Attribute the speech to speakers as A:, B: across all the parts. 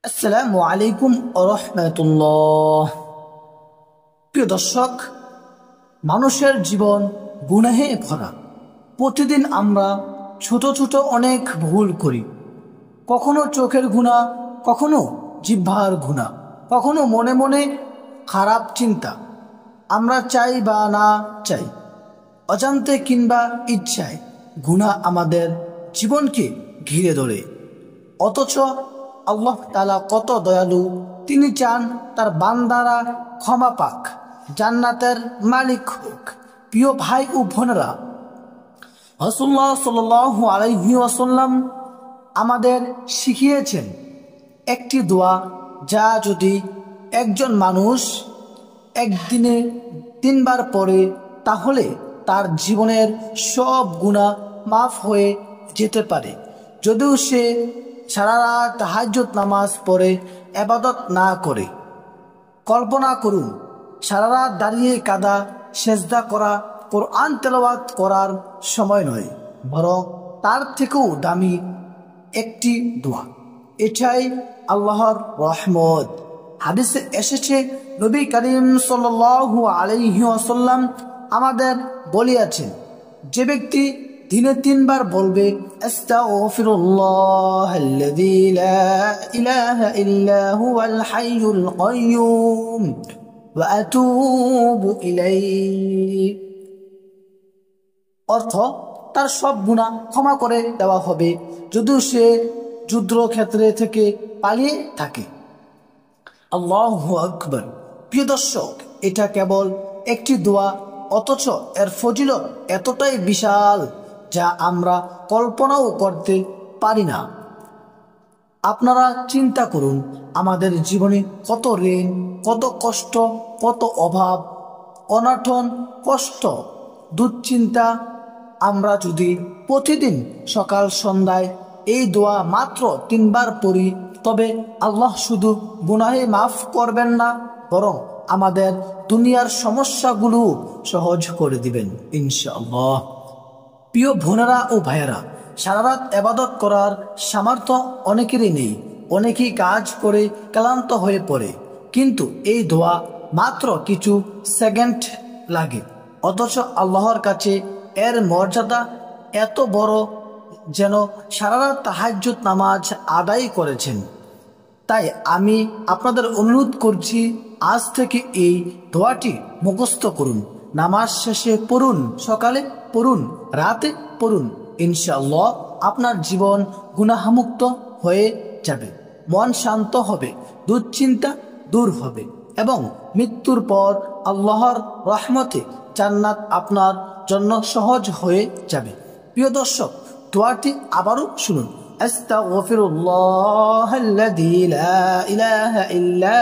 A: আসসালামু আলাইকুম ওয়া রাহমাতুল্লাহ। প্রিয় দর্শক, মানুষের জীবন গুনাহে ভরা। প্রতিদিন আমরা ছোট ছোট অনেক ভুল করি। কখনো চোখের গুনাহ, কখনো জিহ্বার গুনাহ, কখনো মনে মনে খারাপ চিন্তা। আমরা চাই বা না চাই, অজান্তে কিংবা ইচ্ছায় গুনাহ আমাদের জীবনকে ঘিরে ধরে। অথচ আল্লাহ তাআলা কত দয়ালু, তিনি চান তার বান্দারা ক্ষমা পাক, জান্নাতের মালিক হোক। প্রিয় ভাই ও বোনেরা, রাসূলুল্লাহ সাল্লাল্লাহু আলাইহি ওয়াসাল্লাম আমাদের শিখিয়েছেন একটি দোয়া, যা যদি একজন মানুষ একদিনে 3 বার পড়ে, তাহলে তার জীবনের সব গুনাহ মাফ হয়ে যেতে পারে। যদিও সে সারা রাত তাহাজ্জুদ নামাজ পড়ে ইবাদত না করে। কল্পনা করুন, সারা রাত দাঁড়িয়ে কাঁদা, সেজদা করা কোরআন তেলাওয়াত করার সময় নয়, বরং তার থেকেও দামি একটি দোয়া। এটাই আল্লাহর রহমত। হাদিসে এসেছে, নবী করিম সাল্লাল্লাহু আলাইহি ওয়াসাল্লাম আমাদের বলিয়াছেন, যে ব্যক্তি দিনে 3 বার বলবে আস্তাগফিরুল্লাহাল্লাযী লা ইলাহা ইল্লা হুয়াল হাইয়ুল কাইয়্যুম ওয়া আতুবু ইলাইহি, অর্থ তার সব গুনাহ ক্ষমা করে দেওয়া হবে, যদিও সে যুদ্ধক্ষেত্রে থেকে পালিয়ে থাকে। আল্লাহু আকবার। প্রিয় দর্শক, এটা কেবল একটি দোয়া, অথচ এর ফজিলত এতটাই বিশাল যা আমরা কল্পনাও করতে পারি না। আপনারা চিন্তা করুন, আমাদের জীবনে কত ঋণ, কত কষ্ট, কত অভাব, অনটন, কষ্ট, দুশ্চিন্তা। আমরা যদি প্রতিদিন সকাল সন্ধ্যায় এই দোয়া মাত্র 3 বার পড়ি, তবে আল্লাহ শুধু গুনাহে মাফ করবেন না, বরং আমাদের দুনিয়ার সমস্যাগুলো সহজ করে দিবেন ইনশাআল্লাহ। প্রিয় বোনেরা ও ভাইয়েরা, সারা রাত ইবাদত করার সামর্থ্য অনেকেরই নেই। অনেকেই কাজ করে ক্লান্ত হয়ে পড়ে, কিন্তু এই দোয়া মাত্র কিছু সেকেন্ড লাগে, অথচ আল্লাহর কাছে এর মর্যাদা এত বড় যেন সারা রাত তাহাজ্জুদ নামাজ আদায় করেছেন। তাই আমি আপনাদের অনুরোধ করছি, আজ থেকে এই দোয়াটি মুখস্থ করুন। নামাজ শেষে পড়ুন, সকালে পড়ুন, রাতে পড়ুন। ইনশাআল্লাহ আপনার জীবন গুনাহমুক্ত হয়ে যাবে, মন শান্ত হবে, দুশ্চিন্তা দূর হবে এবং মৃত্যুর পর আল্লাহর রহমতে জান্নাত আপনার জন্য সহজ হয়ে যাবে। প্রিয় দর্শক, দোয়াটি আবারও শুনুন। আস্তাগফিরুল্লাহাল্লাযী লা ইলাহা ইল্লা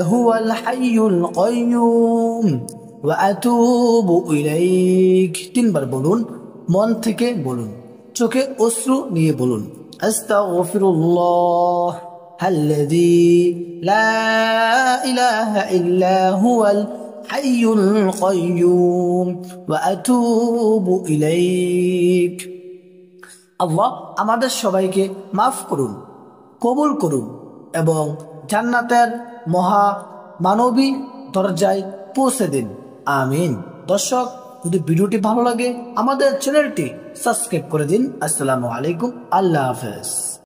A: হুয়াল হাইয়ুল কাইয়্যুম ওয়া আতুবু ইলাইহি। 3 বার বলুন, মন থেকে বলুন, চোখে অশ্রু নিয়ে বলুন। আস্তাগফিরুল্লাহাল্লাযী লা ইলাহা ইল্লা হুয়াল হাইয়ুল কাইয়্যুম ওয়া আতুবু ইলাইহি। আল্লাহ আমাদের সবাইকে মাফ করুন, কবুল করুন এবং জান্নাতের মহা মানবী দরজায় পৌঁছে দিন। আমিন। দর্শক, যদি ভিডিওটি ভালো লাগে আমাদের চ্যানেলটি সাবস্ক্রাইব করে দিন। আসসালামু আলাইকুম, আল্লাহ হাফেজ।